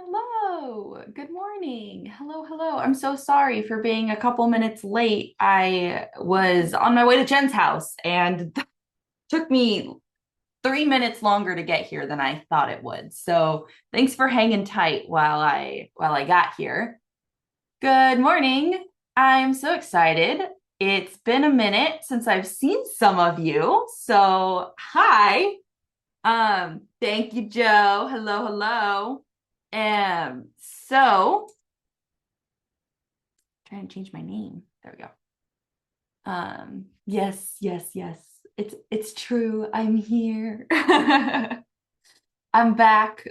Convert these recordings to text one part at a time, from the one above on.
Hello, good morning. Hello. I'm so sorry for being a couple minutes late. I was on my way to Jen's house and it took me 3 minutes longer to get here than I thought it would. So thanks for hanging tight while I got here. Good morning. I'm so excited. It's been a minute since I've seen some of you. So hi. Thank you, Joe. Hello. So trying to change my name. There we go. Yes. It's true. I'm here. I'm back.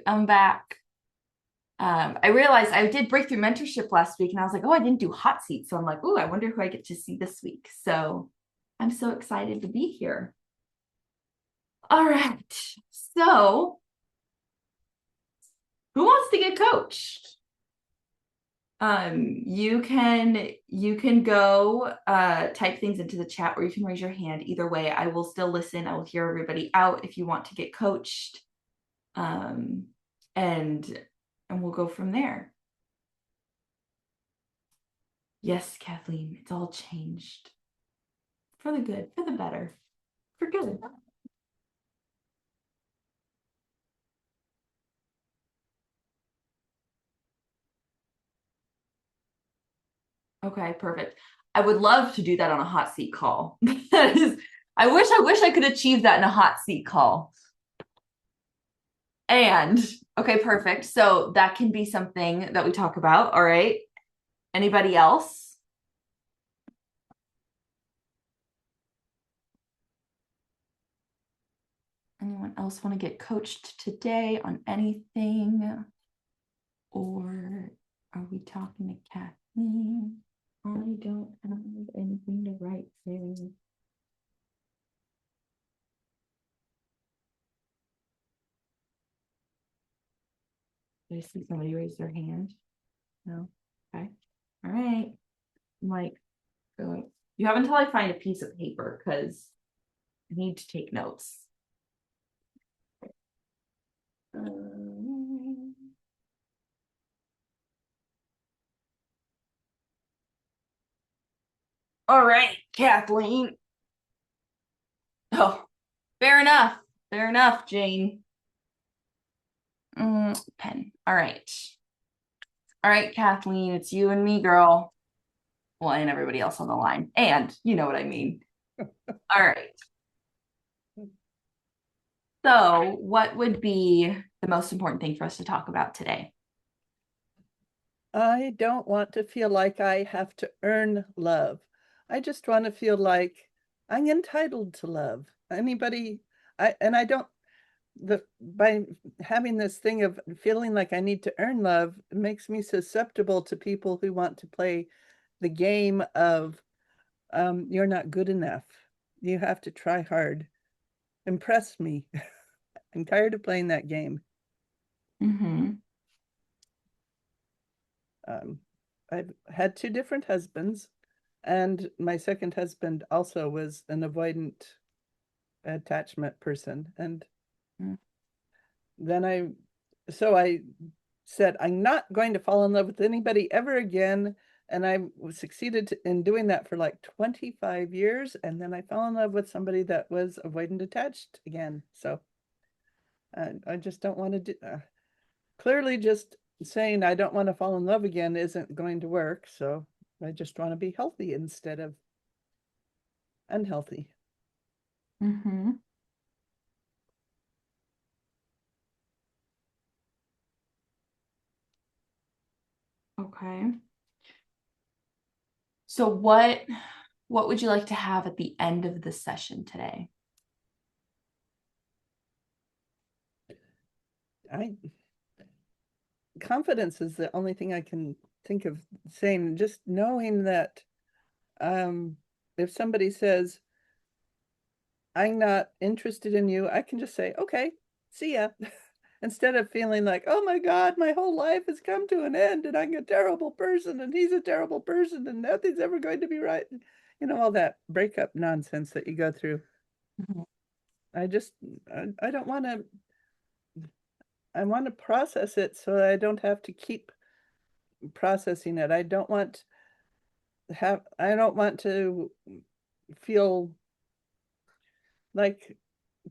I realized I did breakthrough mentorship last week and I was like, oh, I didn't do hot seat. So I'm like, oh, I wonder who I get to see this week. So I'm so excited to be here. All right. So who wants to get coached? You can go type things into the chat or you can raise your hand. Either way, I will still listen. I will hear everybody out if you want to get coached. And we'll go from there. Yes, Kathleen, it's all changed. For the good, for the better, for good. Okay, perfect. I would love to do that on a hot seat call. I wish I could achieve that in a hot seat call. And okay, perfect. So that can be something that we talk about. All right. Anybody else? Anyone else want to get coached today on anything? Or are we talking to Kathleen? I don't have anything to write there. Did I see somebody raise their hand? No? Okay. All right. I'm like, you have until I find a piece of paper because I need to take notes. All right, Kathleen. Oh, fair enough. Fair enough, Jane. Pen. All right. All right, Kathleen, it's you and me, girl. Well, and everybody else on the line. And you know what I mean. All right. So, what would be the most important thing for us to talk about today? I don't want to feel like I have to earn love. I just want to feel like I'm entitled to love. Anybody, I don't, by having this thing of feeling like I need to earn love, it makes me susceptible to people who want to play the game of you're not good enough. You have to try hard. Impress me. I'm tired of playing that game. Mm-hmm. I've had two different husbands, and my second husband also was an avoidant attachment person. And then I said, I'm not going to fall in love with anybody ever again. And I succeeded in doing that for like 25 years. And then I fell in love with somebody that was avoidant attached again. So I just don't want to do, clearly just saying I don't want to fall in love again isn't going to work. So I just want to be healthy instead of unhealthy. Mm-hmm. Okay. So what would you like to have at the end of the session today? I confidence is the only thing I can think of saying, just knowing that if somebody says, I'm not interested in you, I can just say, okay, see ya. Instead of feeling like, oh my God, my whole life has come to an end and I'm a terrible person and he's a terrible person and nothing's ever going to be right. You know, all that breakup nonsense that you go through. Mhm. I just, I don't want to, I want to process it so I don't have to keep processing it. I don't want to feel like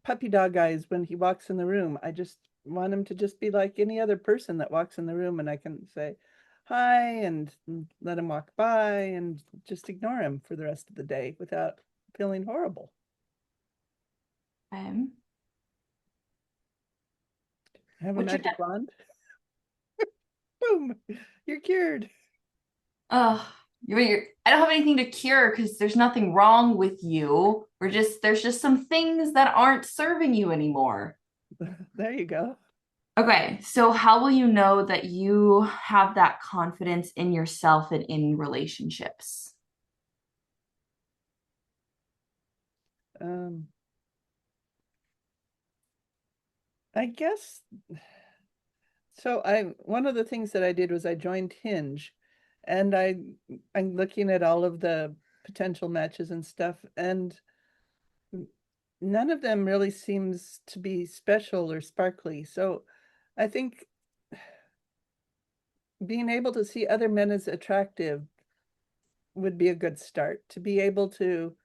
puppy dog eyes when he walks in the room. I just want him to just be like any other person that walks in the room, and I can say hi and let him walk by and just ignore him for the rest of the day without feeling horrible. Okay. Have a What's your magic wand. Boom, you're cured. Oh, I don't have anything to cure because there's nothing wrong with you. There's just some things that aren't serving you anymore. There you go. Okay, so how will you know that you have that confidence in yourself and in relationships? um I guess so. I One of the things that I did was I joined Hinge, and I'm looking at all of the potential matches and stuff, and none of them really seems to be special or sparkly. So I think being able to see other men as attractive would be a good start. To be able to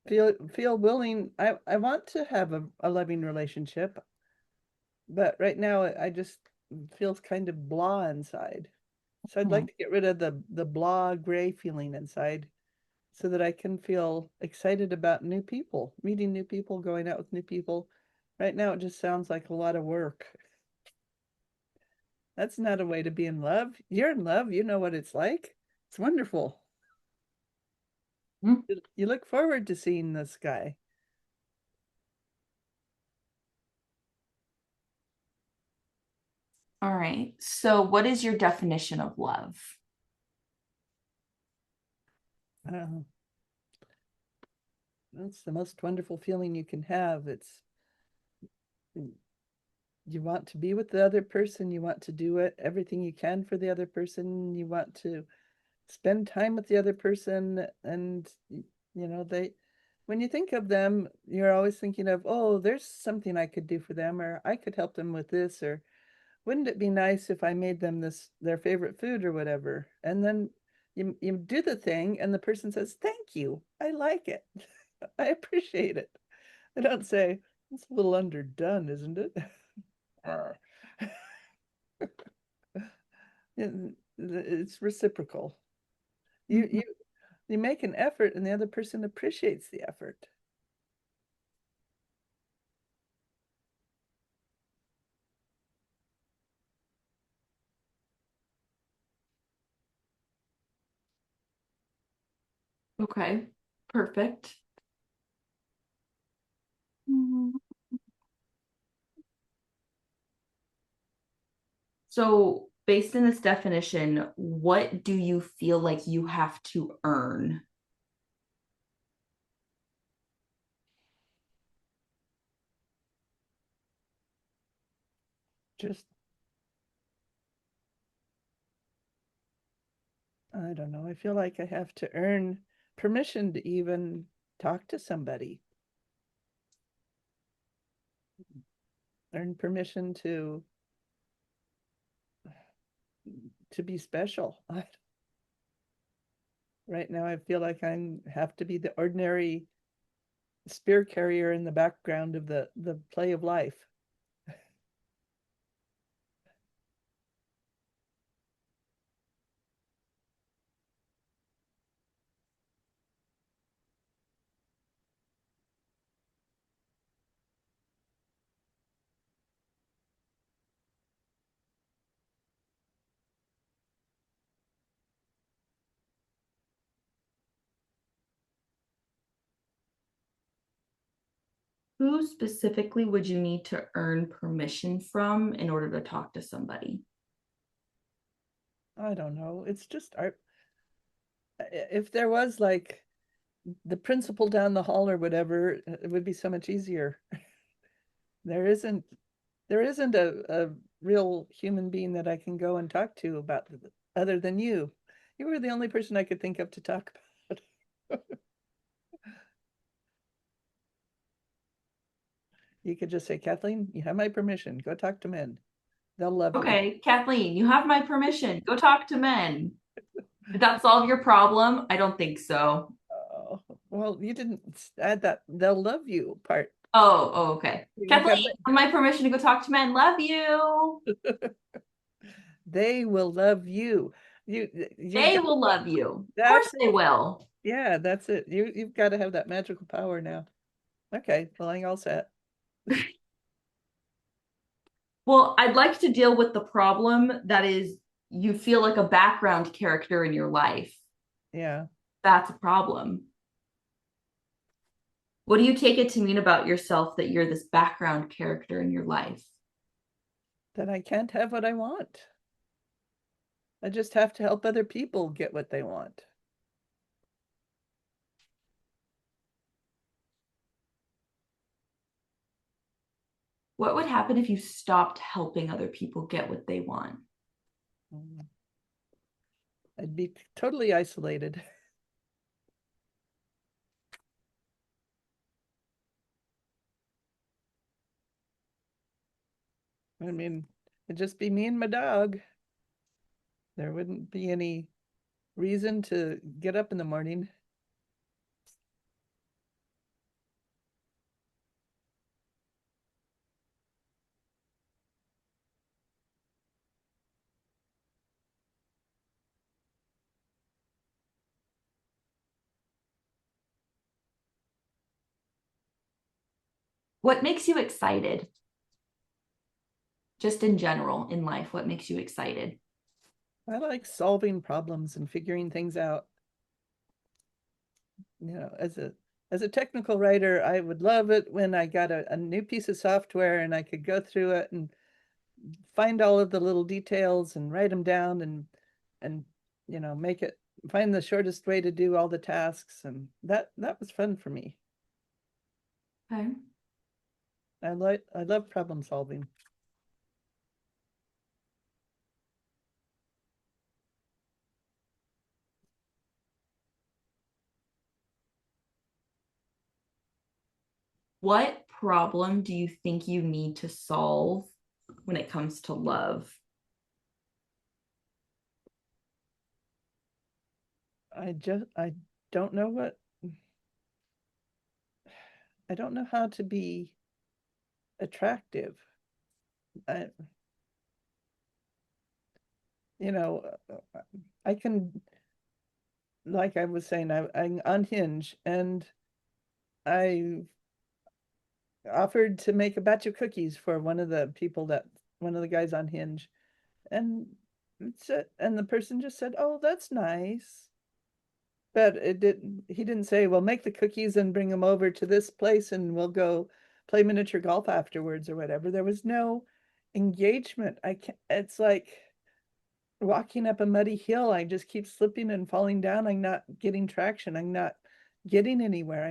feel willing. I want to have a loving relationship, but right now I just feels kind of blah inside. So I'd Hmm. like to get rid of the blah gray feeling inside so that I can feel excited about new people, meeting new people, going out with new people. Right now it just sounds like a lot of work. That's not a way to be in love. You're in love, you know what it's like. It's wonderful. Hmm. You look forward to seeing this guy. All right. So what is your definition of love? Uh, that's the most wonderful feeling you can have. It's you want to be with the other person, you want to do everything you can for the other person, you want to spend time with the other person, and they when you think of them, you're always thinking of, oh, there's something I could do for them, or I could help them with this, or wouldn't it be nice if I made them this their favorite food or whatever. And then you do the thing and the person says, thank you, I like it. I appreciate it. I don't say, it's a little underdone, isn't it? It's reciprocal. You Mhm. you you make an effort and the other person appreciates the effort. Okay. Perfect. Mhm. So, based in this definition, what do you feel like you have to earn? Just, I don't know. I feel like I have to earn permission to even talk to somebody, earn permission to be special. Right now, I feel like I have to be the ordinary spear carrier in the background of the play of life. Who specifically would you need to earn permission from in order to talk to somebody? I don't know. It's just art. If there was like the principal down the hall or whatever, it would be so much easier. There isn't there isn't a real human being that I can go and talk to about other than you. You were the only person I could think of to talk about. You could just say, Kathleen, you have my permission. Go talk to men. They'll love you. Okay, Kathleen, you have my permission. Go talk to men. Did that solve your problem? I don't think so. Oh, well, you didn't add that they'll love you part. Okay. You Kathleen, got you have my permission to go talk to men. Love you. they will love you. You you've They got will love you. Of course that's they it. will. Yeah, that's it. You've got to have that magical power now. Okay, well, I'm all set. Well, I'd like to deal with the problem that is you feel like a background character in your life. Yeah, That's a problem. What do you take it to mean about yourself that you're this background character in your life? that I can't have what I want. I just have to help other people get what they want. What would happen if you stopped helping other people get what they want? Mm. I'd be totally isolated. I mean, it'd just be me and my dog. There wouldn't be any reason to get up in the morning. What makes you excited? Just in general in life, what makes you excited? I like solving problems and figuring things out. As a technical writer, I would love it when I got a new piece of software and I could go through it and find all of the little details and write them down and make it find the shortest way to do all the tasks, and that was fun for me. Okay. I love problem solving. What problem do you think you need to solve when it comes to love? I don't know what I don't know how to be attractive. I you know I can, like I was saying, I'm unhinged, and I offered to make a batch of cookies for one of the guys on Hinge, and and the person just said, "Oh, that's nice." But he didn't say, "Well, make the cookies and bring them over to this place and we'll go play miniature golf afterwards," or whatever. There was no engagement. I can't, it's like walking up a muddy hill. I just keep slipping and falling down. I'm not getting traction. I'm not getting anywhere.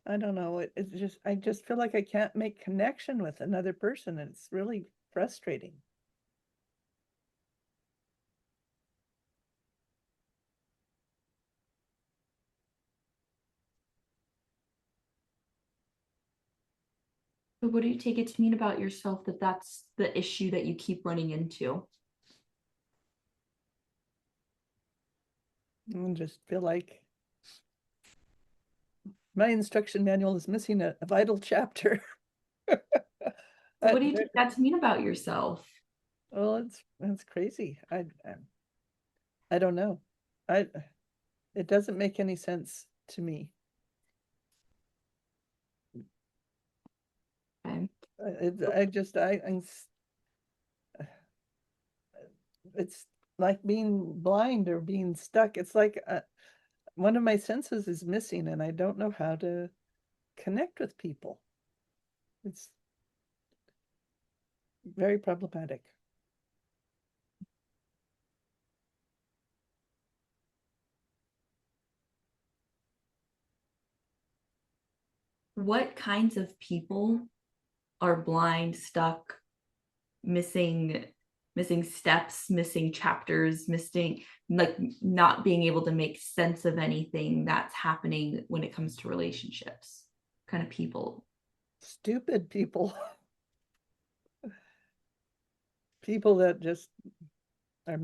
I don't know. I just feel like I can't make connection with another person. And it's really frustrating. So what do you take it to mean about yourself that that's the issue that you keep running into? I just feel like my instruction manual is missing a vital chapter. So what do you take that to mean about yourself? Well, it's crazy. I don't know. I It doesn't make any sense to me. Okay. I just it's like being blind or being stuck. It's like one of my senses is missing, and I don't know how to connect with people. It's very problematic. What kinds of people are blind, stuck, missing missing steps, missing chapters, missing like not being able to make sense of anything that's happening when it comes to relationships? Kind of people. Stupid people. People that just are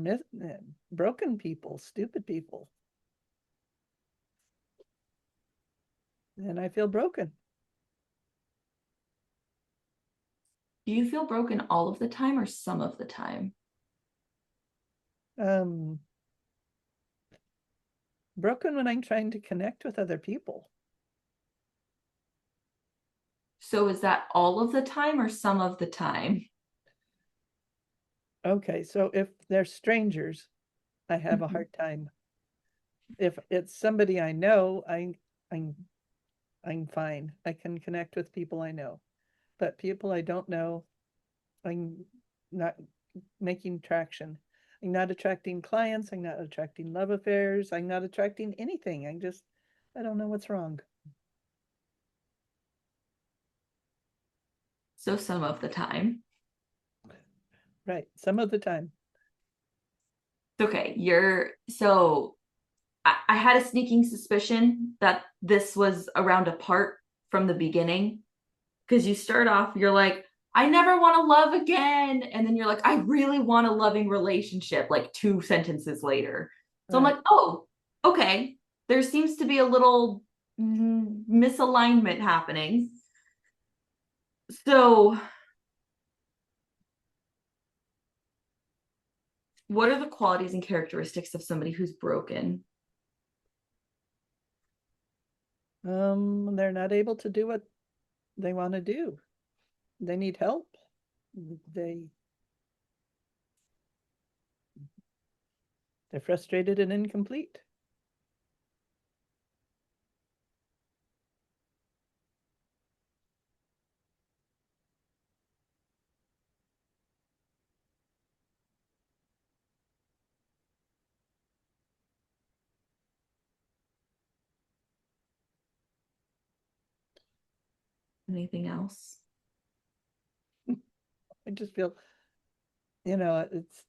broken people, stupid people. And I feel broken. Do you feel broken all of the time or some of the time? Um, Broken when I'm trying to connect with other people. So is that all of the time or some of the time? Okay, so if they're strangers, I have a Mhm. hard time. If it's somebody I know, I'm I'm fine. I can connect with people I know. But people I don't know, I'm not making traction. I'm not attracting clients. I'm not attracting love affairs. I'm not attracting anything. I don't know what's wrong. So some of the time. Right. Some of the time. Okay, I had a sneaking suspicion that this was around a part from the beginning because you start off, you're like, I never want to love again. And then you're like, I really want a loving relationship, like two sentences later. So I'm Right. like, oh, okay. There seems to be a little misalignment happening. So, what are the qualities and characteristics of somebody who's broken? They're not able to do what they want to do. They need help. They they're frustrated and incomplete. Anything else? I just feel, it's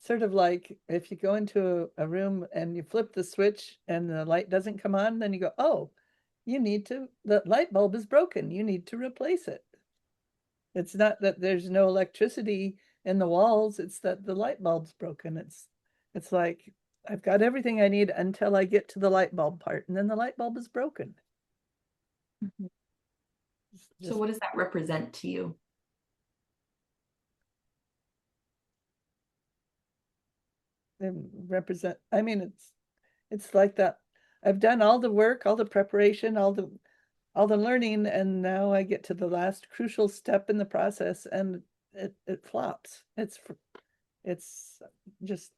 sort of like if you go into a room and you flip the switch and the light doesn't come on, then you go, oh, the light bulb is broken. You need to replace it. It's not that there's no electricity in the walls, it's that the light bulb's broken. It's like I've got everything I need until I get to the light bulb part, and then the light bulb is broken. Mhm. It's So, just what does that represent to you? represent. I mean, it's like that. I've done all the work, all the preparation, all the learning, and now I get to the last crucial step in the process, and it flops. It's just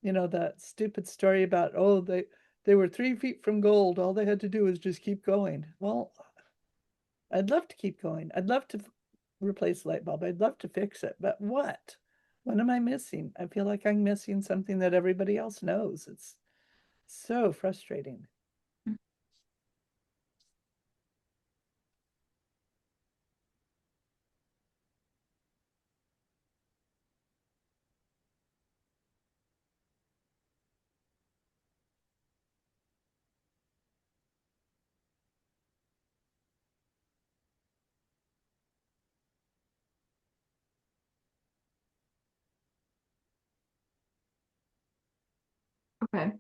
that stupid story about, oh, they were 3 feet from gold. All they had to do was just keep going. Well, I'd love to keep going. I'd love to replace the light bulb. I'd love to fix it. But what? What am I missing? I feel like I'm missing something that everybody else knows. It's so frustrating. Okay.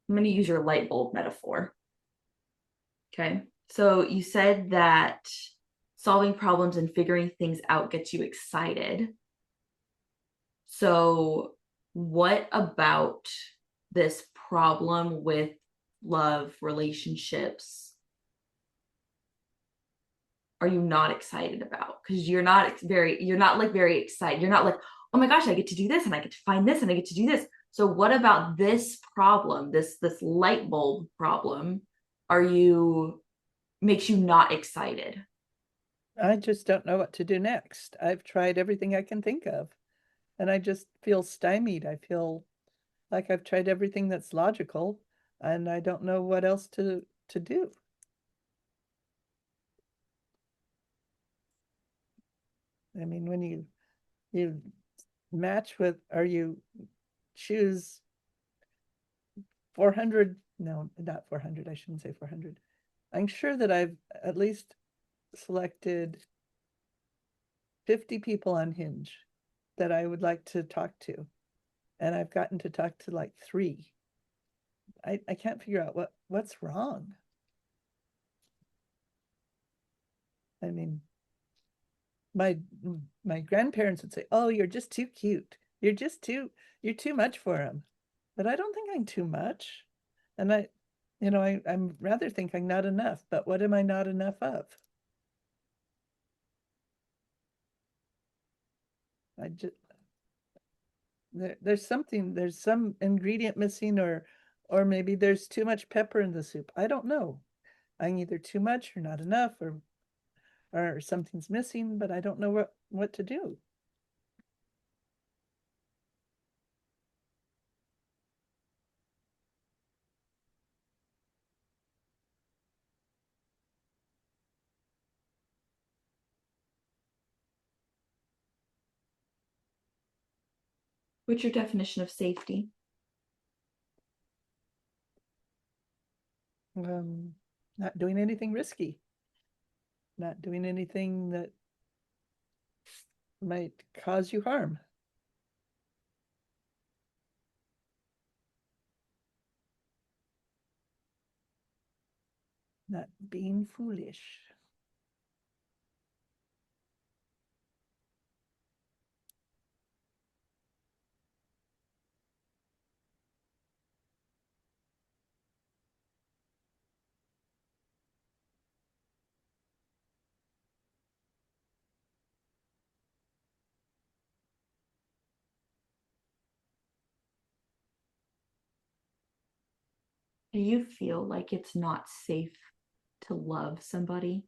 I'm going to use your light bulb metaphor. Okay. So you said that solving problems and figuring things out gets you excited. So, what about this problem with love, relationships, are you not excited about? Because you're not like very excited. You're not like, oh my gosh, I get to do this and I get to find this and I get to do this. So what about this problem, this light bulb problem, are you makes you not excited? I just don't know what to do next. I've tried everything I can think of, and I just feel stymied. I feel like I've tried everything that's logical, and I don't know what else to do. I mean, when you match with, or you choose 400, no, not 400, I shouldn't say 400. I'm sure that I've at least selected 50 people on Hinge that I would like to talk to. And I've gotten to talk to like three. I can't figure out what's wrong. I mean, my my grandparents would say, "Oh, you're just too cute. You're too much for him." But I don't think I'm too much. And I'm rather think I'm not enough, but what am I not enough of? I just there's some ingredient missing, or maybe there's too much pepper in the soup. I don't know. I'm either too much or not enough, or something's missing, but I don't know what to do. What's your definition of safety? Um, Not doing anything risky, not doing anything that might cause you harm. Not being foolish. Do you feel like it's not safe to love somebody?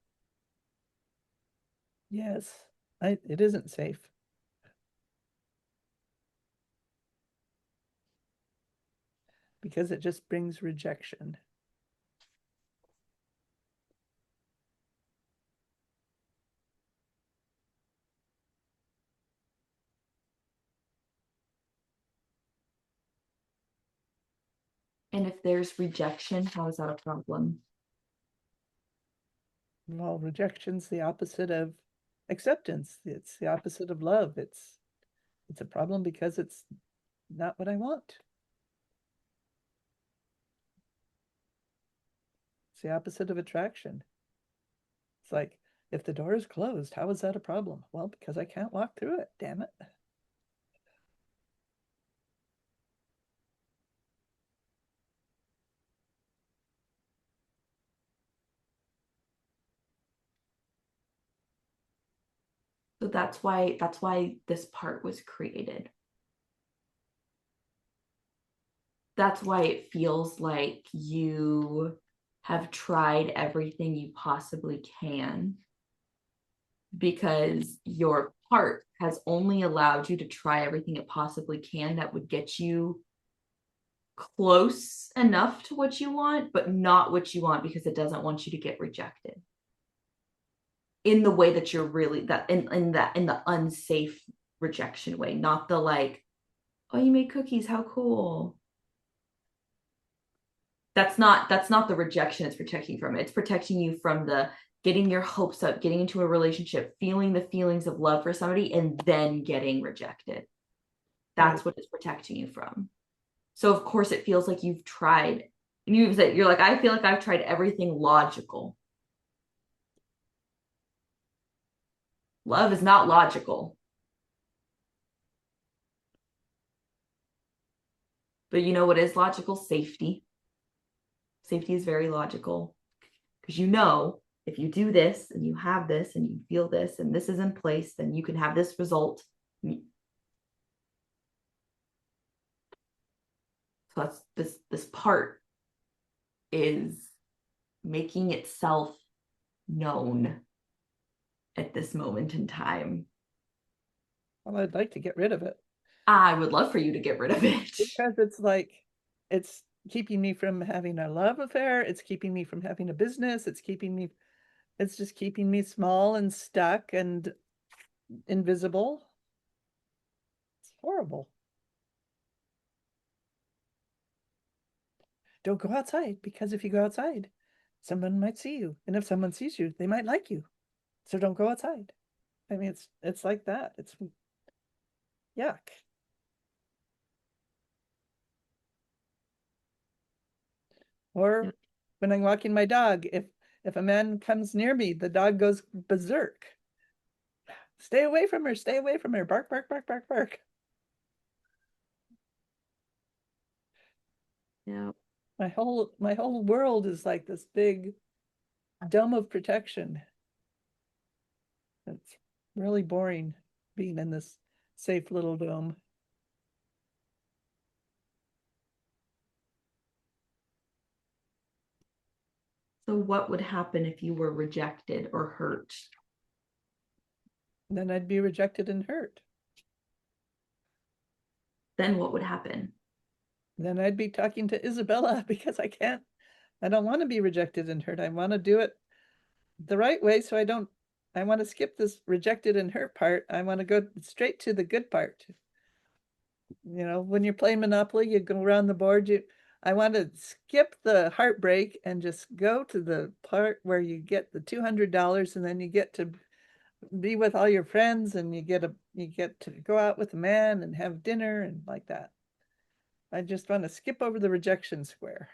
Yes, it isn't safe because it just brings rejection. And if there's rejection, how is that a problem? Well, rejection's the opposite of acceptance. It's the opposite of love. It's a problem because it's not what I want. It's the opposite of attraction. It's like, if the door is closed, how is that a problem? Well, because I can't walk through it, damn it. So that's why this part was created. That's why it feels like you have tried everything you possibly can because your heart has only allowed you to try everything it possibly can that would get you close enough to what you want, but not what you want because it doesn't want you to get rejected in the way that you're really that in the unsafe rejection way, not the like, oh, you made cookies, how cool. That's not the rejection it's protecting from. It's protecting you from the getting your hopes up, getting into a relationship, feeling the feelings of love for somebody, and then getting rejected. Right. That's what it's protecting you from. So of course it feels like you've tried, and you said you're like, I feel like I've tried everything logical. Love is not logical. But you know what is logical? Safety. Safety is very logical because you know if you do this and you have this and you feel this and this is in place, then you can have this result. So that's this part is making itself known at this moment in time. Well, I'd like to get rid of it I would love for you to get rid of it. because it's like it's keeping me from having a love affair. It's keeping me from having a business. It's just keeping me small and stuck and invisible. It's horrible. Don't go outside because if you go outside, someone might see you. And if someone sees you, they might like you. So don't go outside. I mean, it's like that. It's yuck. Or Yep. when I'm walking my dog, if a man comes near me, the dog goes berserk. Stay away from her, stay away from her. Bark, bark, bark, bark, bark. Yep. My whole world is like this big dome of protection. It's really boring being in this safe little dome. So what would happen if you were rejected or hurt? Then I'd be rejected and hurt. Then what would happen? Then I'd be talking to Isabella because I don't want to be rejected and hurt. I want to do it the right way. So I want to skip this rejected and hurt part. I want to go straight to the good part. When you're playing Monopoly, you go around the board. I want to skip the heartbreak and just go to the part where you get the $200 and then you get to be with all your friends and you get to go out with a man and have dinner and like that. I just want to skip over the rejection square.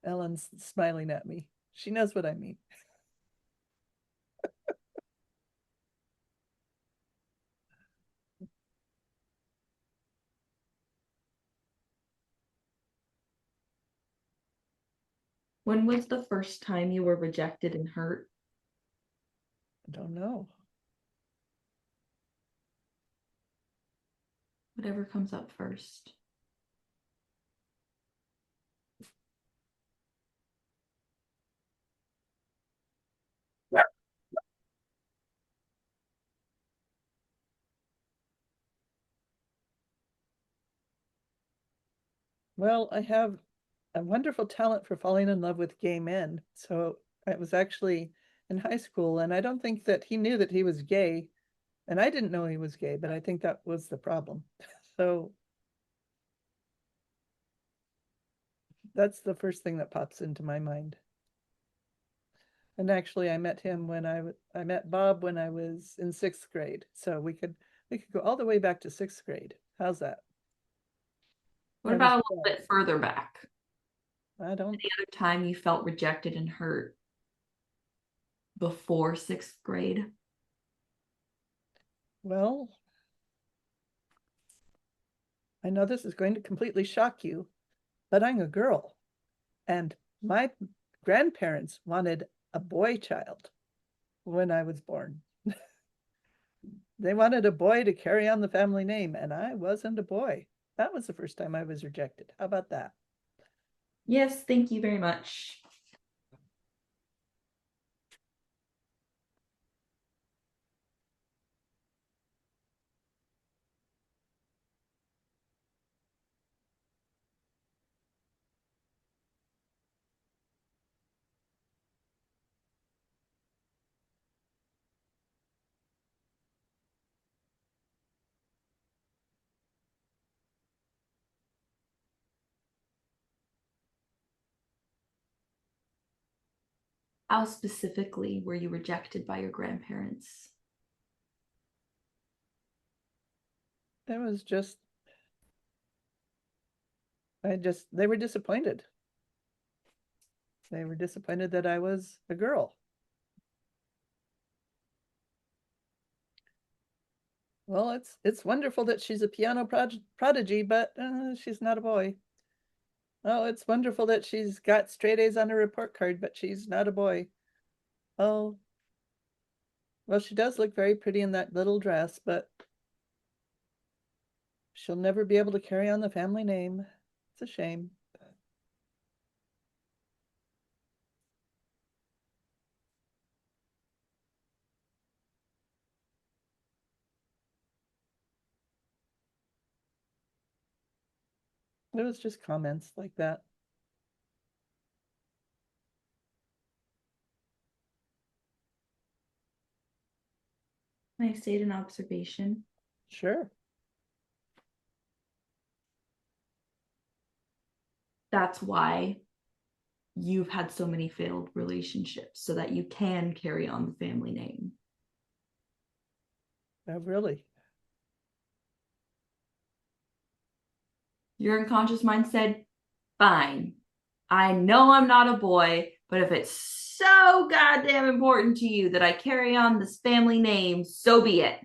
Ellen's smiling at me. She knows what I mean. When was the first time you were rejected and hurt? I don't know. Whatever comes up first. Well, I have a wonderful talent for falling in love with gay men. So I was actually in high school, and I don't think that he knew that he was gay. And I didn't know he was gay, but I think that was the problem. So that's the first thing that pops into my mind. And actually, I met him when I met Bob when I was in sixth grade. So we could go all the way back to sixth grade. How's that? What I was about a little 12. bit further back? I don't, Any other time you felt rejected and hurt before sixth grade? well, I know this is going to completely shock you, but I'm a girl. And my grandparents wanted a boy child when I was born. They wanted a boy to carry on the family name, and I wasn't a boy. That was the first time I was rejected. How about that? Yes, thank you very much. How specifically were you rejected by your grandparents? It was just, they were disappointed. They were disappointed that I was a girl. Well, it's wonderful that she's a piano prodigy, but she's not a boy. Oh, it's wonderful that she's got straight A's on her report card, but she's not a boy. Oh, well, she does look very pretty in that little dress, but she'll never be able to carry on the family name. It's a shame. It was just comments like that. Can I state an observation? Sure. That's why you've had so many failed relationships, so that you can carry on the family name. Really. Your unconscious mind said, fine, I know I'm not a boy, but if it's so goddamn important to you that I carry on this family name, so be it.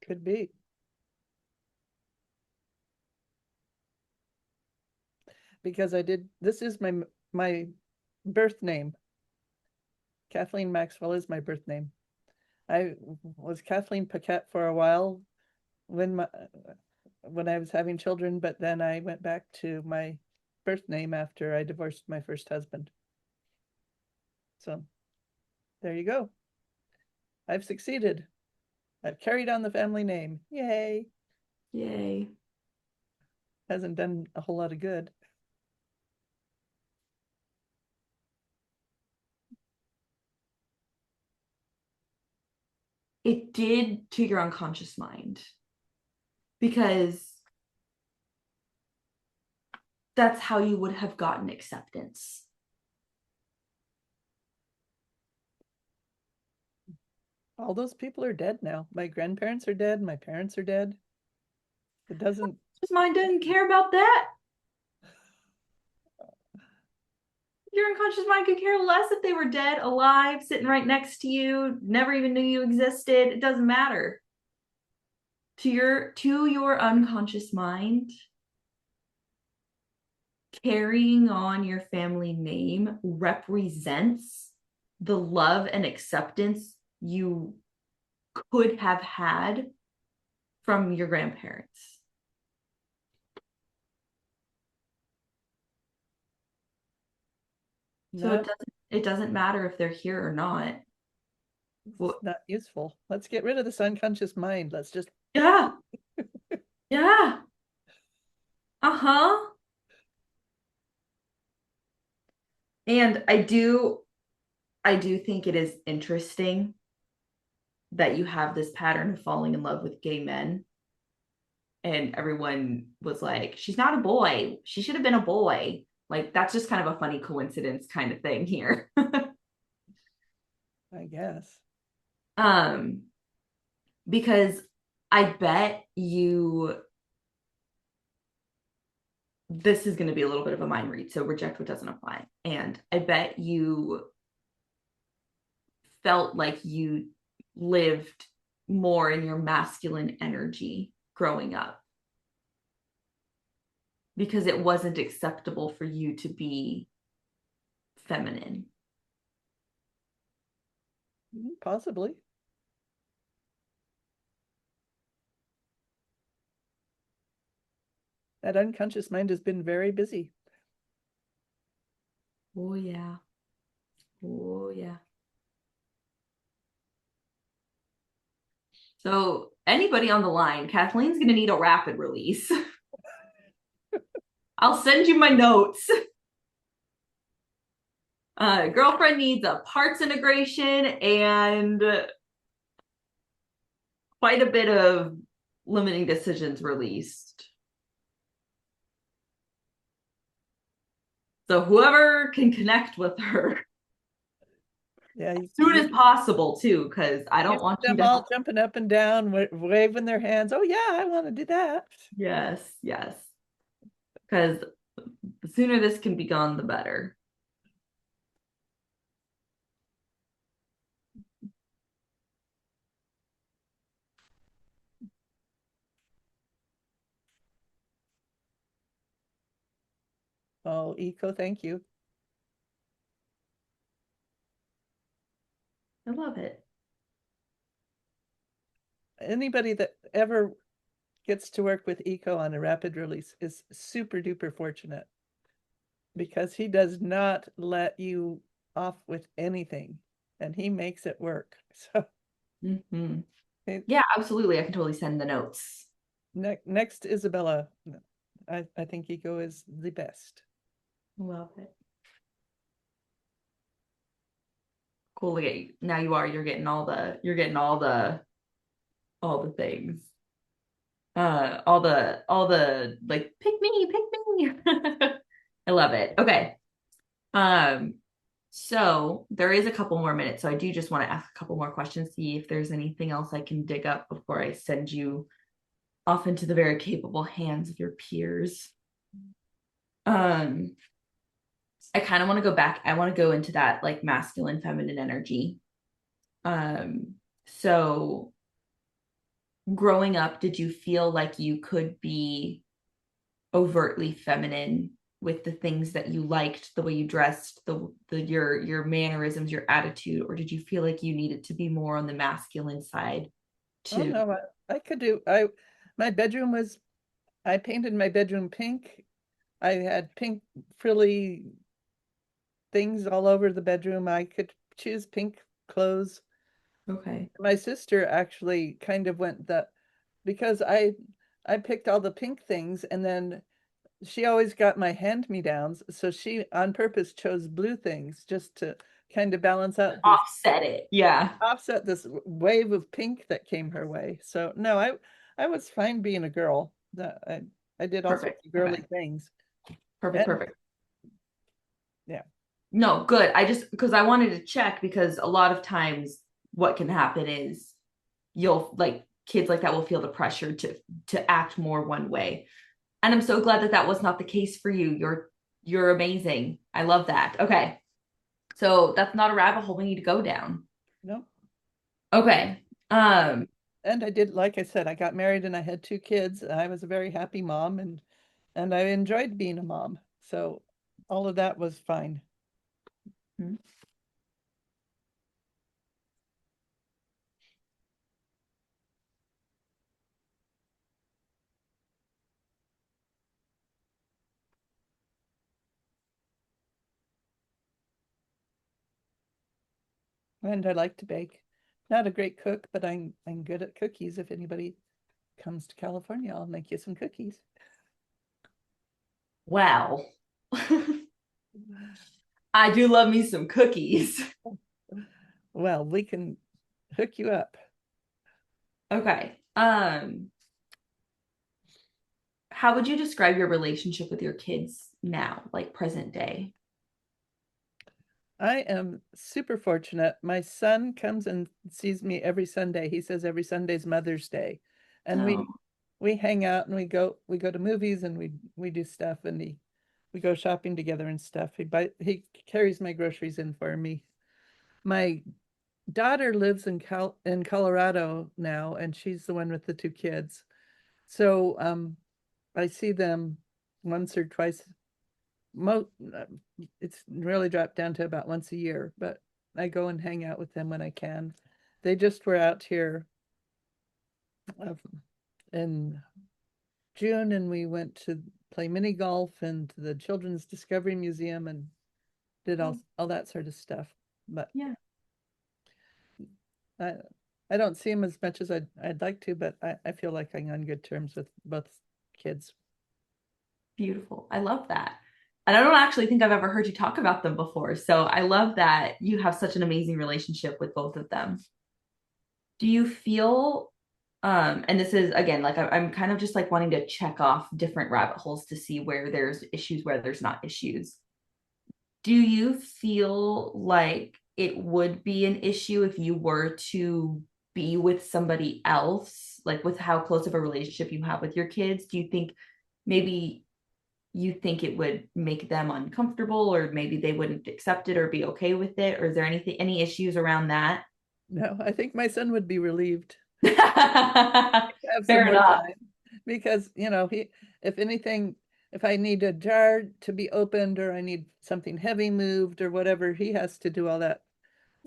Could be. Because this is my birth name. Kathleen Maxwell is my birth name. I was Kathleen Paquette for a while when I was having children, but then I went back to my birth name after I divorced my first husband. So there you go. I've succeeded. I've carried on the family name. Yay. Yay. Hasn't done a whole lot of good. It did to your unconscious mind, because that's how you would have gotten acceptance. All those people are dead now. My grandparents are dead. My parents are dead. It doesn't. His mind doesn't care about that. Your unconscious mind could care less if they were dead, alive, sitting right next to you, never even knew you existed. It doesn't matter. To your unconscious mind, carrying on your family name represents the love and acceptance you could have had from your grandparents. So Not, it doesn't matter if they're here or not. Well, not useful. Let's get rid of this unconscious mind. Let's just. yeah. Yeah. Uh-huh. And I do think it is interesting that you have this pattern of falling in love with gay men. And everyone was like, she's not a boy. She should have been a boy. Like, that's just kind of a funny coincidence kind of thing here. I guess. um, because I bet you this is going to be a little bit of a mind read, so reject what doesn't apply. And I bet you felt like you lived more in your masculine energy growing up, because it wasn't acceptable for you to be feminine. Possibly. That unconscious mind has been very busy. Oh, yeah. Oh, yeah. So, anybody on the line, Kathleen's going to need a rapid release. I'll send you my notes. Girlfriend needs a parts integration and quite a bit of limiting decisions released. So, whoever can connect with her Yeah, as soon as possible, too, because I you don't see want you them to all have. jumping up and down, waving their hands. Oh yeah, I want to do that. Yes, yes. Because the sooner this can be gone, the better. Oh, Eco, thank you. I love it. Anybody that ever gets to work with Eco on a rapid release is super duper fortunate, because he does not let you off with anything, and he makes it work. So Mm-hmm. it, Yeah, absolutely. I can totally send the notes. next Isabella, I think Eco is the best. Love it. Cool to get now you're getting all the things. All the like pick me. I love it. Okay. Um, so there is a couple more minutes, so I do just want to ask a couple more questions, see if there's anything else I can dig up before I send you off into the very capable hands of your peers. Um, I kind of want to go back. I want to go into that like masculine, feminine energy. Um, so growing up, did you feel like you could be overtly feminine with the things that you liked, the way you dressed, the your mannerisms, your attitude, or did you feel like you needed to be more on the masculine side Oh too? no, I could do my bedroom was I painted my bedroom pink. I had pink frilly things all over the bedroom. I could choose pink clothes. Okay. My sister actually kind of went that because I picked all the pink things and then she always got my hand-me-downs, so she on purpose chose blue things just to kind of balance out this Offset it. Yeah. offset this wave of pink that came her way. So no, I was fine being a girl. That I did all sorts Perfect. of Okay. girly things. Perfect. And Perfect. yeah. No, good. I just because I wanted to check because a lot of times what can happen is you'll like kids like that will feel the pressure to act more one way. And I'm so glad that that was not the case for you. You're amazing. I love that. Okay. So that's not a rabbit hole we need to go down. No. Okay. And and I did, like I said, I got married and I had two kids. I was a very happy mom and I enjoyed being a mom. So all of that was fine. And I like to bake. Not a great cook, but I'm good at cookies. If anybody comes to California, I'll make you some cookies. Wow. I do love me some cookies. Well, we can hook you up. Okay. How would you describe your relationship with your kids now, like present day? I am super fortunate. My son comes and sees me every Sunday. He says every Sunday's Mother's Day. And Oh, we hang out and we go to movies and we do stuff and we go shopping together and stuff. He carries my groceries in for me. My daughter lives in Colorado now and she's the one with the two kids. So I see them once or twice. Mo it's really dropped down to about once a year, but I go and hang out with them when I can. They just were out here uh, in June and we went to play mini golf and to the Children's Discovery Museum and did all that sort of stuff. But yeah. I I don't see them as much as I'd like to, but I feel like I'm on good terms with both kids. Beautiful. I love that. And I don't actually think I've ever heard you talk about them before. So I love that you have such an amazing relationship with both of them. Do you feel, and this is again, like I'm kind of just like wanting to check off different rabbit holes to see where there's issues, where there's not issues. Do you feel like it would be an issue if you were to be with somebody else, like with how close of a relationship you have with your kids? Do you think maybe you think it would make them uncomfortable, or maybe they wouldn't accept it or be okay with it? Or is there any issues around that? No, I think my son would be relieved have some Fair more enough. time because if anything, if I need a jar to be opened or I need something heavy moved or whatever, he has to do all that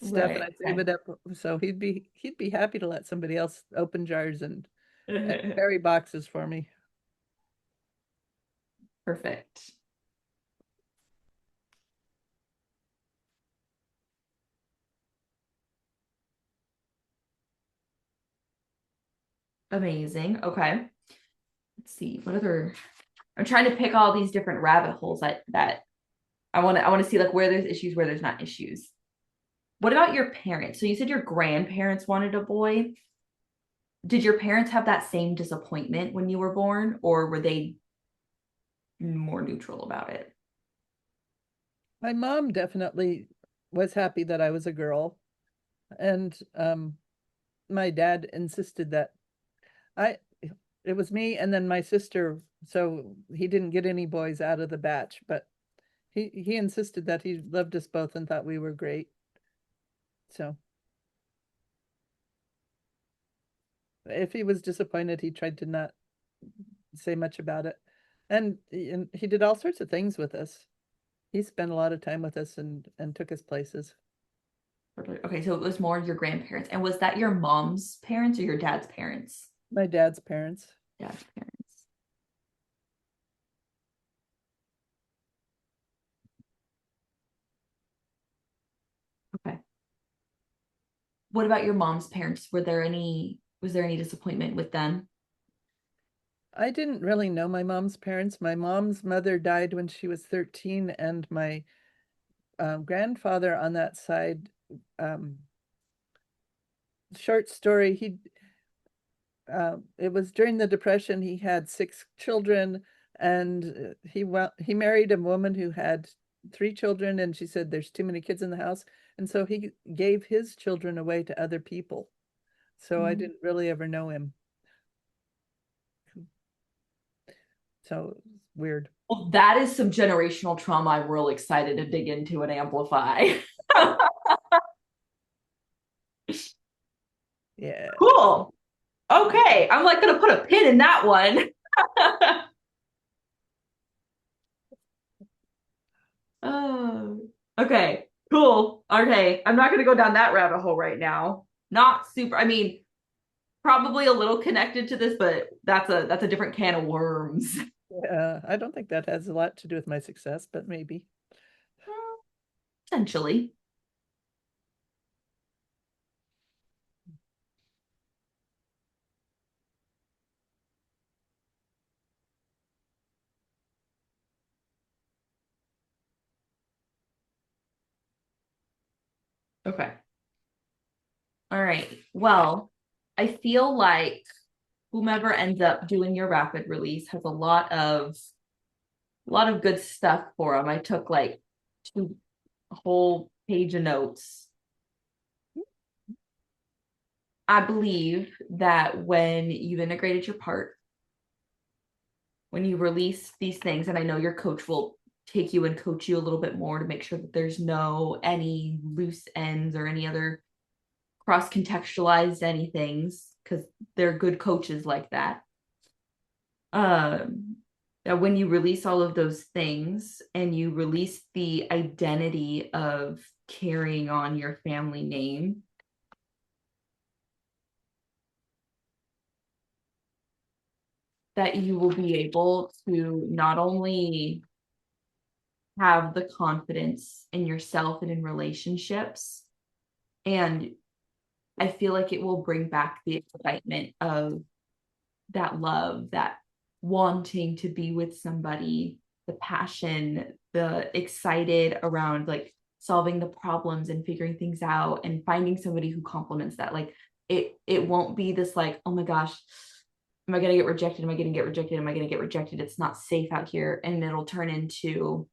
stuff and Right. I save it up. So he'd be happy to let somebody else open jars and Okay. carry boxes for me. Perfect. Amazing. Okay. Let's see. What other I'm trying to pick all these different rabbit holes that I want to see like where there's issues, where there's not issues. What about your parents? So you said your grandparents wanted a boy. Did your parents have that same disappointment when you were born, or were they more neutral about it? My mom definitely was happy that I was a girl, and my dad insisted that I it was me and then my sister, so he didn't get any boys out of the batch, but he insisted that he loved us both and thought we were great. So if he was disappointed, he tried to not say much about it. And he did all sorts of things with us. He spent a lot of time with us and took us places. Okay, so it was more your grandparents. And was that your mom's parents or your dad's parents? My dad's parents. Dad's parents. Okay. What about your mom's parents? Was there any disappointment with them? I didn't really know my mom's parents. My mom's mother died when she was 13, and my grandfather on that side, um, short story, it was during the Depression. He had six children, and he married a woman who had three children, and she said there's too many kids in the house, and so he gave his children away to other people. So I Mm. didn't really ever know him. So it's weird. Well, that is some generational trauma I'm real excited to dig into and amplify. Yeah. Cool. Okay. I'm like gonna put a pin in that one. Oh, okay, cool. Okay. I'm not gonna go down that rabbit hole right now. Not super, I mean, probably a little connected to this, but that's a different can of worms. Yeah, I don't think that has a lot to do with my success, but maybe. Essentially. Okay. All right. Well, I feel like whomever ends up doing your rapid release has a lot of good stuff for them. I took like two whole page of notes. I believe that when you've integrated your part, when you release these things, and I know your coach will take you and coach you a little bit more to make sure that there's no any loose ends or any other cross contextualized anythings because they're good coaches like that. Um, that when you release all of those things and you release the identity of carrying on your family name, that you will be able to not only have the confidence in yourself and in relationships, and I feel like it will bring back the excitement of that love, that wanting to be with somebody, the passion, the excited around like solving the problems and figuring things out and finding somebody who complements that. Like it won't be this like, oh my gosh, am I gonna get rejected? Am I gonna get rejected? Am I gonna get rejected? It's not safe out here. And it'll turn into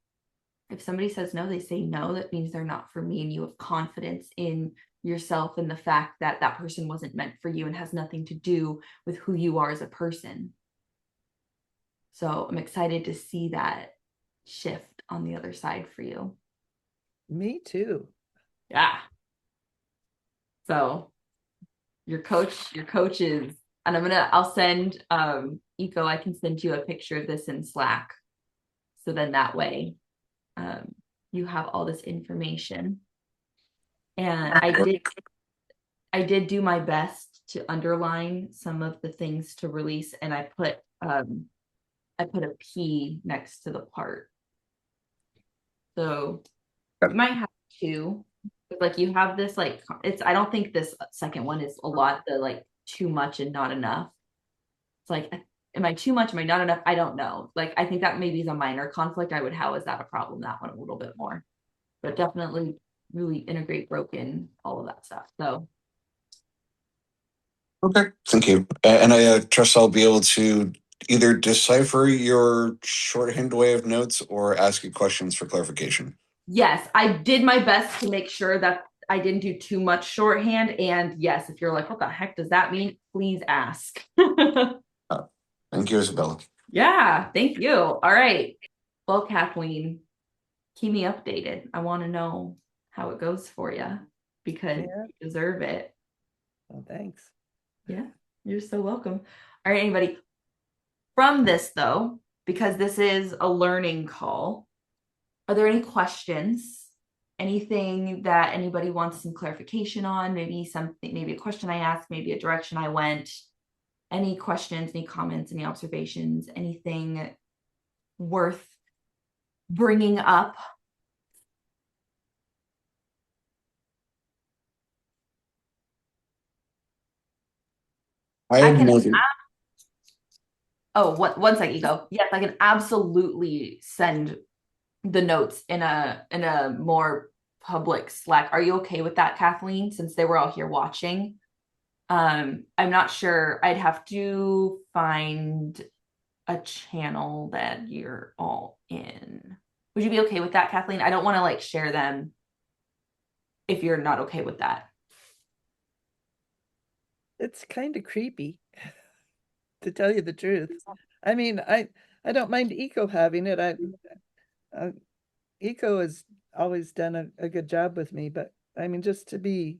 if somebody says no, they say no. That means they're not for me. And you have confidence in yourself and the fact that that person wasn't meant for you and has nothing to do with who you are as a person. So I'm excited to see that shift on the other side for you. Me too. Yeah. So your coach is, and I'll send Eco, I can send you a picture of this in Slack. So then that way um, you have all this information. And I did do my best to underline some of the things to release, and I put a P next to the part. So you might have two. Like you have this like it's I don't think this second one is a lot, the like too much and not enough. It's like am I too much? Am I not enough? I don't know. Like I think that maybe is a minor conflict I would have. Is that a problem? That one a little bit more. But definitely really integrate broken, all of that stuff. So Okay, thank you. And I trust I'll be able to either decipher your shorthand way of notes or ask you questions for clarification. yes, I did my best to make sure that I didn't do too much shorthand. And yes, if you're like, what the heck does that mean? Please ask. Uh, Thank you, Isabella. Yeah, thank you. All right. Well, Kathleen, keep me updated. I want to know how it goes for you because Yeah. you deserve it. Well, thanks. Yeah, you're so welcome. All right, anybody. From this, though, because this is a learning call, are there any questions? Anything that anybody wants some clarification on? Maybe something, maybe a question I asked, maybe a direction I went. Any questions, any comments, any observations, anything worth bringing up? I I had can, more. oh, one second, Ego. Yes, I can absolutely send the notes in a more public Slack. Are you okay with that, Kathleen? Since they were all here watching. I'm not sure. I'd have to find a channel that you're all in. Would you be okay with that, Kathleen? I don't want to like share them if you're not okay with that. It's kind of creepy, to tell you the truth. I mean, I don't mind Eco having it. Uh, Eco has always done a good job with me, but I mean, just to be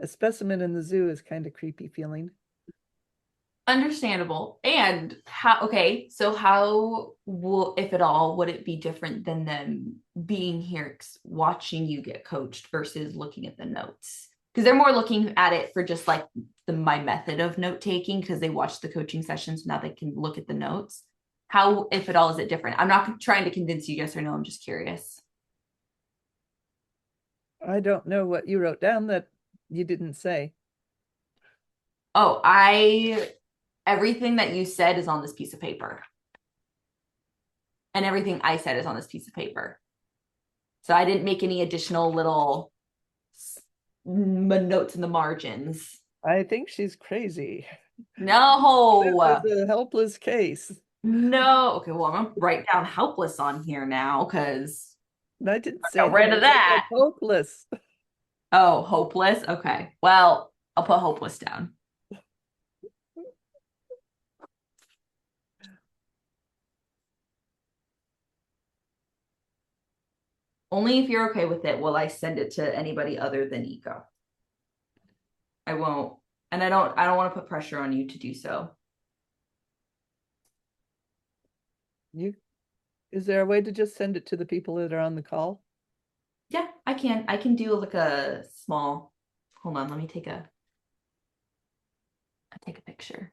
a specimen in the zoo is kind of creepy feeling. Understandable. And how, okay, so how will, if at all, would it be different than them being here watching you get coached versus looking at the notes? Because they're more looking at it for just like my method of note taking because they watched the coaching sessions. Now they can look at the notes. How, if at all, is it different? I'm not trying to convince you yes or no. I'm just curious. I don't know what you wrote down that you didn't say. Oh, everything that you said is on this piece of paper. And everything I said is on this piece of paper. So I didn't make any additional little notes in the margins. I think she's crazy. No, This is a helpless case. no. Okay, well, I'm gonna write down helpless on here now because I didn't I say got rid of helpless. I said that. hopeless. Oh, hopeless. Okay, well, I'll put hopeless down. Only if you're okay with it will I send it to anybody other than Eco. I won't, and I don't want to put pressure on you to do so. You, is there a way to just send it to the people that are on the call? Yeah, I can. I can do like a small. Hold on, let me take a picture.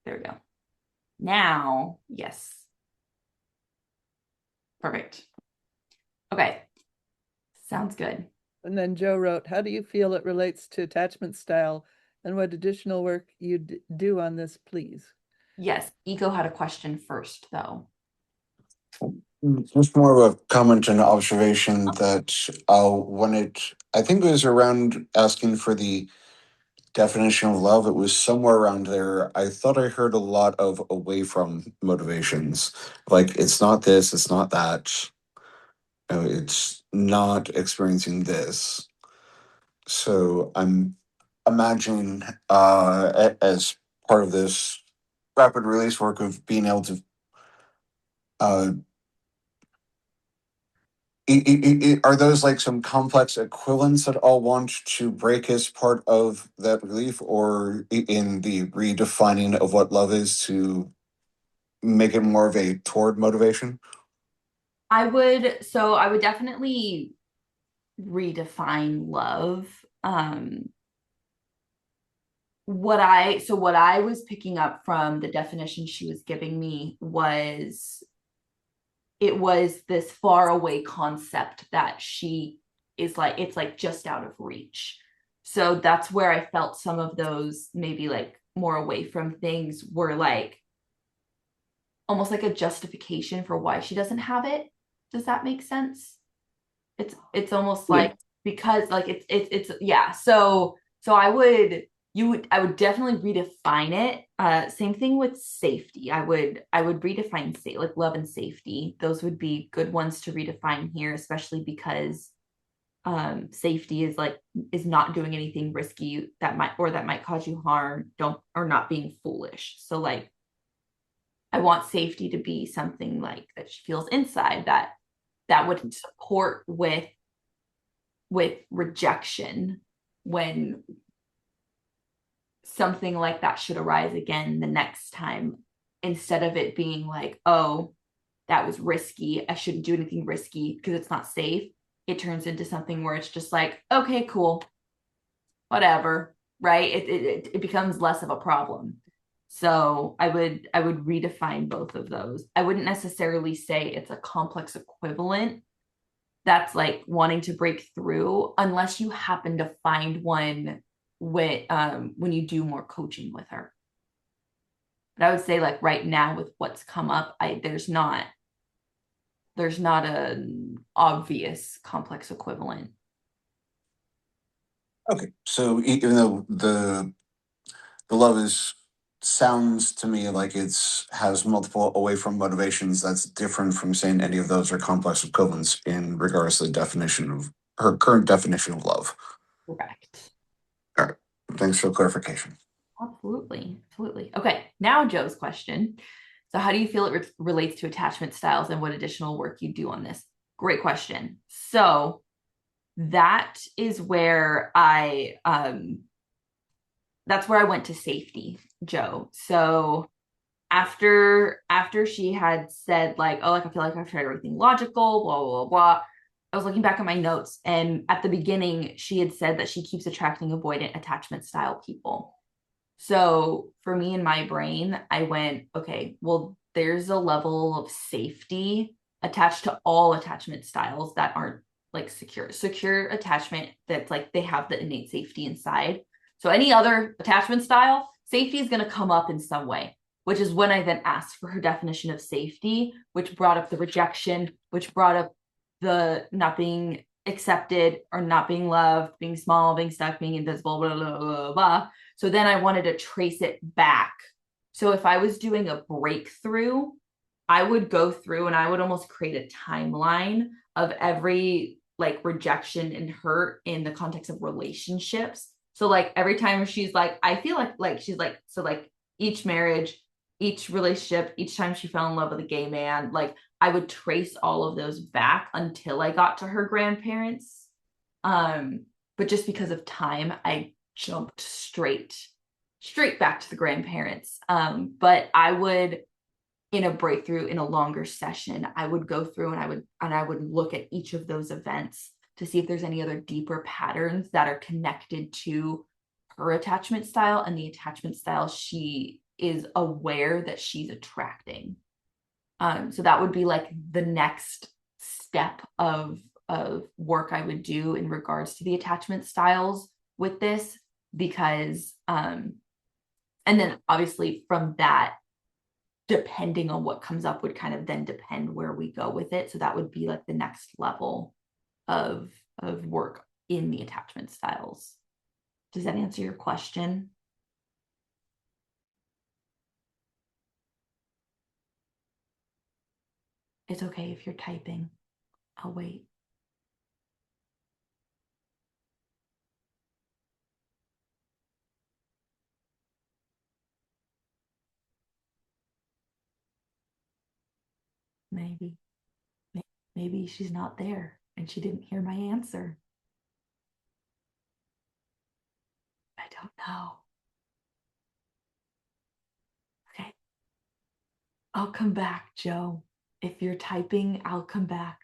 There we go. Now, yes. Perfect. Okay. Sounds good. And then Joe wrote, how do you feel it relates to attachment style and what additional work you do on this, please? Yes, Eco had a question first, though. Just more of a comment and observation that when I think it was around asking for the definition of love, it was somewhere around there. I thought I heard a lot of away from motivations. Like, it's not this, it's not that. It's not experiencing this. So I'm imagining as part of this rapid release work of being able to uh, are those like some complex equivalents that all want to break as part of that relief, or in the redefining of what love is to make it more of a toward motivation? I would definitely redefine love. What I was picking up from the definition she was giving me was it was this far away concept that she is like it's like just out of reach. So that's where I felt some of those maybe like more away from things were like almost like a justification for why she doesn't have it. Does that make sense? It's almost Good. like, because like it's yeah. So I would definitely redefine it. Same thing with safety. I would redefine like love and safety. Those would be good ones to redefine here, especially because safety is not doing anything risky that might cause you harm, don't or not being foolish. So like I want safety to be something like that she feels inside, that would support with rejection when something like that should arise again the next time, instead of it being like, oh, that was risky, I shouldn't do anything risky because it's not safe. It turns into something where it's just like, okay, cool, whatever, right? It becomes less of a problem. So I would redefine both of those. I wouldn't necessarily say it's a complex equivalent that's like wanting to break through, unless you happen to find one with when you do more coaching with her. But I would say like right now with what's come up, there's not an obvious complex equivalent. Okay, so even though the love is sounds to me like it's has multiple away from motivations, that's different from saying any of those are complex equivalents in regards to the definition of her current definition of love. Correct. All right, thanks for the clarification. Absolutely. Absolutely. Okay. Now, Joe's question. So, how do you feel it relates to attachment styles, and what additional work you do on this? Great question. So, that is where that's where I went to safety, Joe. So, after she had said like, oh, like I feel like I've tried everything logical, blah blah blah. I was looking back at my notes, and at the beginning, she had said that she keeps attracting avoidant attachment style people. So for me in my brain, I went, okay, well, there's a level of safety attached to all attachment styles that aren't like secure. Secure attachment that's like they have the innate safety inside. So any other attachment style, safety is going to come up in some way, which is when I then asked for her definition of safety, which brought up the rejection, which brought up the not being accepted or not being loved, being small, being stuck, being invisible, blah, blah, blah, blah. So then I wanted to trace it back. So if I was doing a breakthrough, I would go through and I would almost create a timeline of every like rejection and hurt in the context of relationships. So like every time she's like, I feel like she's like, so like each marriage, each relationship, each time she fell in love with a gay man, like I would trace all of those back until I got to her grandparents. But just because of time, I jumped straight back to the grandparents. But I would, in a breakthrough, in a longer session, I would go through and I would look at each of those events to see if there's any other deeper patterns that are connected to her attachment style and the attachment style she is aware that she's attracting. So that would be like the next step of work I would do in regards to the attachment styles with this, because and then obviously from that, depending on what comes up would kind of then depend where we go with it. So that would be like the next level of work in the attachment styles. Does that answer your question? It's okay if you're typing. I'll wait. Maybe. Maybe she's not there and she didn't hear my answer. I don't know. Okay. I'll come back, Joe. If you're typing, I'll come back.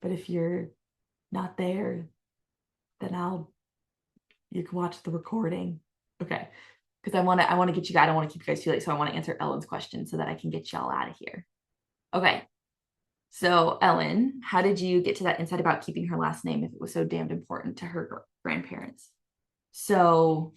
But if you're not there, then you can watch the recording. Okay. Because I want to get you guys, I don't want to keep you guys too late. So I want to answer Ellen's question so that I can get y'all out of here. Okay. So Ellen, how did you get to that insight about keeping her last name if it was so damned important to her grandparents? So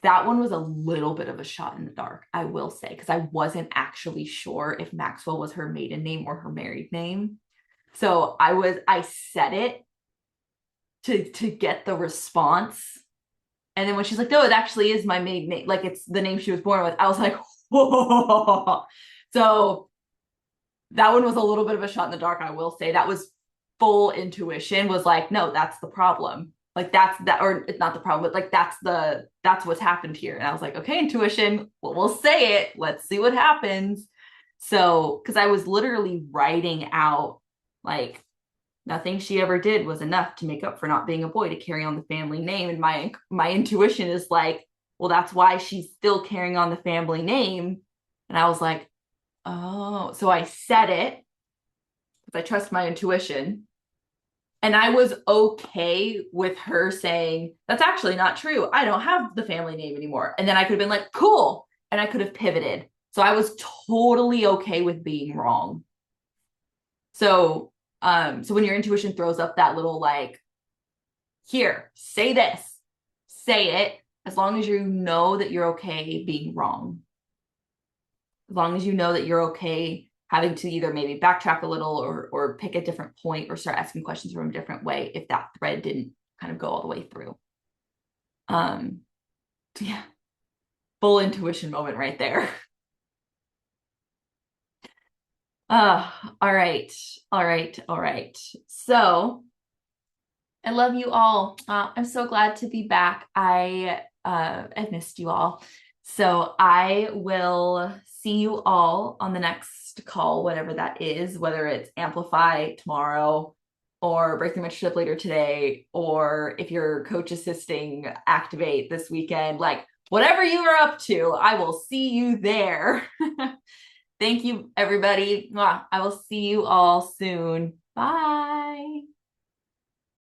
that one was a little bit of a shot in the dark, I will say, because I wasn't actually sure if Maxwell was her maiden name or her married name. So I said it to get the response. And then when she's like, no, it actually is my maiden name, like it's the name she was born with, I was like, whoa. So that one was a little bit of a shot in the dark, I will say. That was full intuition, was like, no, that's the problem. Like that's that, or it's not the problem, but like that's what's happened here. And I was like, okay, intuition, well, we'll say it. Let's see what happens. So, because I was literally writing out like nothing she ever did was enough to make up for not being a boy to carry on the family name. And my intuition is like, well, that's why she's still carrying on the family name. And I was like, oh, so I said it because I trust my intuition. And I was okay with her saying, that's actually not true. I don't have the family name anymore. And then I could have been like, cool. And I could have pivoted. So I was totally okay with being wrong. So when your intuition throws up that little like, here, say this, say it, as long as you know that you're okay being wrong. As long as you know that you're okay having to either maybe backtrack a little or pick a different point or start asking questions from a different way if that thread didn't kind of go all the way through. So yeah, full intuition moment right there. All right. So I love you all. I'm so glad to be back. I've missed you all. So I will see you all on the next call, whatever that is, whether it's Amplify tomorrow or Breakthrough Mentorship later today, or if you're coach assisting, Activate this weekend, like whatever you are up to, I will see you there. Thank you, everybody. I will see you all soon. Bye.